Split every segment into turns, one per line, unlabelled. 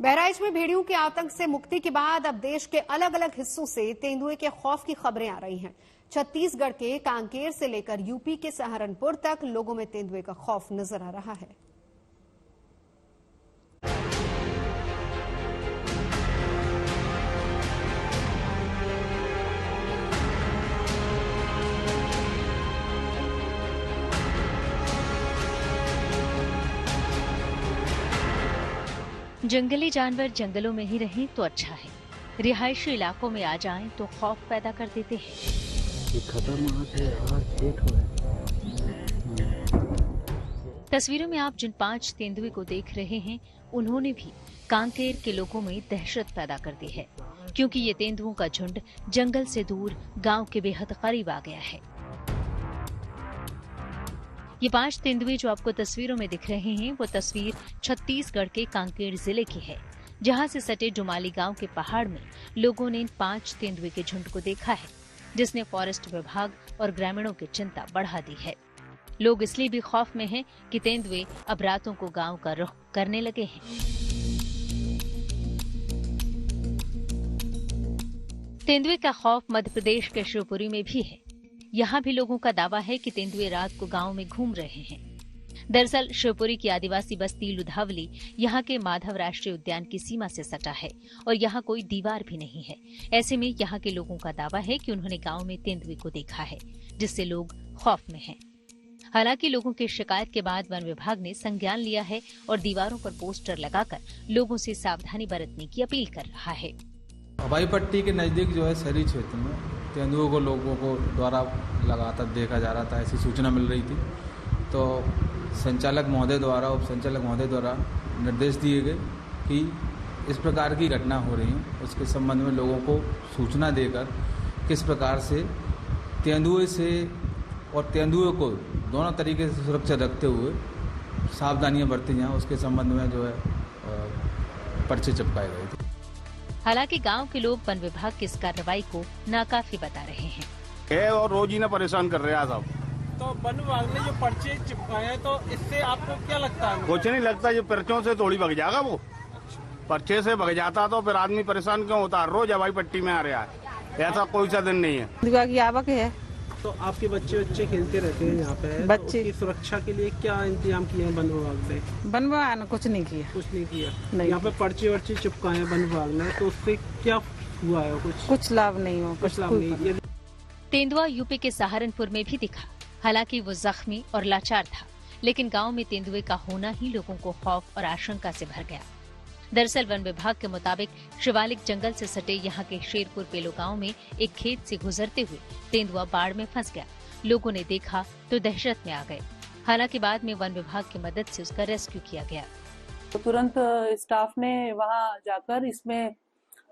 बहराइच में भेड़ियों के आतंक से मुक्ति के बाद अब देश के अलग अलग हिस्सों से तेंदुए के खौफ की खबरें आ रही हैं। छत्तीसगढ़ के कांकेर से लेकर यूपी के सहारनपुर तक लोगों में तेंदुए का खौफ नजर आ रहा है।
जंगली जानवर जंगलों में ही रहें तो अच्छा है, रिहायशी इलाकों में आ जाएं तो खौफ पैदा कर देते हैं। तस्वीरों में आप जिन 5 तेंदुए को देख रहे हैं, उन्होंने भी कांकेर के लोगों में दहशत पैदा कर दी है, क्योंकि ये तेंदुओं का झुंड जंगल से दूर गांव के बेहद करीब आ गया है। ये 5 तेंदुए जो आपको तस्वीरों में दिख रहे हैं, वो तस्वीर छत्तीसगढ़ के कांकेर जिले की है, जहां से सटे डुमाली गांव के पहाड़ में लोगों ने इन 5 तेंदुए के झुंड को देखा है, जिसने फॉरेस्ट विभाग और ग्रामीणों की चिंता बढ़ा दी है। लोग इसलिए भी खौफ में हैं कि तेंदुए अब रातों को गांव का रुख करने लगे हैं। तेंदुए का खौफ मध्य प्रदेश के शिवपुरी में भी है। यहाँ भी लोगों का दावा है कि तेंदुए रात को गांव में घूम रहे हैं। दरअसल शिवपुरी की आदिवासी बस्ती लुधावली यहाँ के माधव राष्ट्रीय उद्यान की सीमा से सटा है और यहाँ कोई दीवार भी नहीं है। ऐसे में यहाँ के लोगों का दावा है कि उन्होंने गांव में तेंदुए को देखा है, जिससे लोग खौफ में हैं। हालांकि लोगों की शिकायत के बाद वन विभाग ने संज्ञान लिया है और दीवारों पर पोस्टर लगाकर लोगों से सावधानी बरतने की अपील कर रहा है।
हवाई पट्टी के नजदीक जो है शहरी क्षेत्र में तेंदुओं को लोगों को द्वारा लगातार देखा जा रहा था, ऐसी सूचना मिल रही थी। तो संचालक महोदय द्वारा उप संचालक महोदय द्वारा निर्देश दिए गए कि इस प्रकार की घटना हो रही है, उसके संबंध में लोगों को सूचना देकर किस प्रकार से तेंदुए से और तेंदुए को दोनों तरीके से सुरक्षा रखते हुए सावधानियां बरती जाएं, उसके संबंध में जो है पर्चे चिपकाए गए थे।
हालांकि गांव के लोग वन विभाग की इस कार्रवाई को नाकाफी बता रहे हैं।
और रोज ही ना परेशान कर रहे हैं साहब।
तो वन विभाग ने जो पर्चे चिपकाए हैं, तो इससे आपको क्या लगता है?
कुछ नहीं लगता, जो पर्चों से थोड़ी भग जाएगा वो। पर्चे से भग जाता तो फिर आदमी परेशान क्यों होता? रोज हवाई पट्टी में आ रहा है, ऐसा कोई सा दिन नहीं है।
दिमाग की आवक है।
तो आपके बच्चे खेलते रहते हैं यहाँ पे, बच्चे की सुरक्षा के लिए क्या इंतजाम किए हैं वन विभाग ने?
वन विभाग ने कुछ नहीं किया।
कुछ नहीं किया। यहाँ पे पर्चे चिपकाए हैं वन विभाग ने, तो उससे क्या हुआ है?
कुछ लाभ नहीं हो।
कुछ लाभ नहीं।
तेंदुआ यूपी के सहारनपुर में भी दिखा। हालांकि वो जख्मी और लाचार था, लेकिन गांव में तेंदुए का होना ही लोगों को खौफ और आशंका से भर गया। दरअसल वन विभाग के मुताबिक शिवालिक जंगल से सटे यहाँ के शेरपुर पेलो गांव में एक खेत से गुजरते हुए तेंदुआ बाढ़ में फंस गया। लोगों ने देखा तो दहशत में आ गए। हालांकि बाद में वन विभाग की मदद से उसका रेस्क्यू किया गया।
तो तुरंत स्टाफ ने वहां जाकर इसमें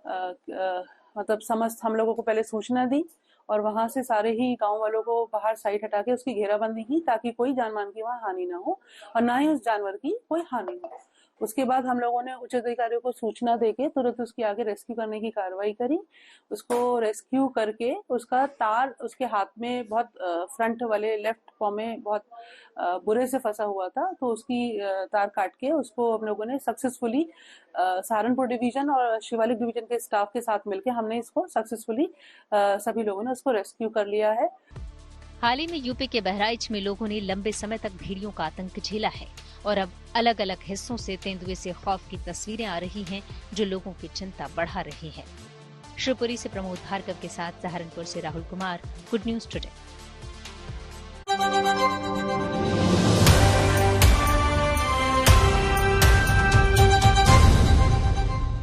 मतलब समस्त हम लोगों को पहले सूचना दी और वहां से सारे ही गांव वालों को बाहर साइड हटा के उसकी घेराबंदी की, ताकि कोई जानमाल की वहां हानि ना हो और ना ही उस जानवर की कोई हानि हो। उसके बाद हम लोगों ने उच्च अधिकारियों को सूचना देके तुरंत उसकी आगे रेस्क्यू करने की कार्रवाई करी। उसको रेस्क्यू करके उसका तार उसके हाथ में बहुत फ्रंट वाले लेफ्ट पाँव में बहुत बुरे से फंसा हुआ था, तो उसकी तार काट के उसको हम लोगों ने सक्सेसफुली सहारनपुर डिवीजन और शिवालिक डिवीजन के स्टाफ के साथ मिलके हमने इसको सक्सेसफुली सभी लोगों ने उसको रेस्क्यू कर लिया है।
हाल ही में यूपी के बहराइच में लोगों ने लंबे समय तक भेड़ियों का आतंक झेला है और अब अलग अलग हिस्सों से तेंदुए से खौफ की तस्वीरें आ रही हैं, जो लोगों की चिंता बढ़ा रही है। शिवपुरी से प्रमोद भार्गव के साथ सहारनपुर से Rahul Kumar, good news today.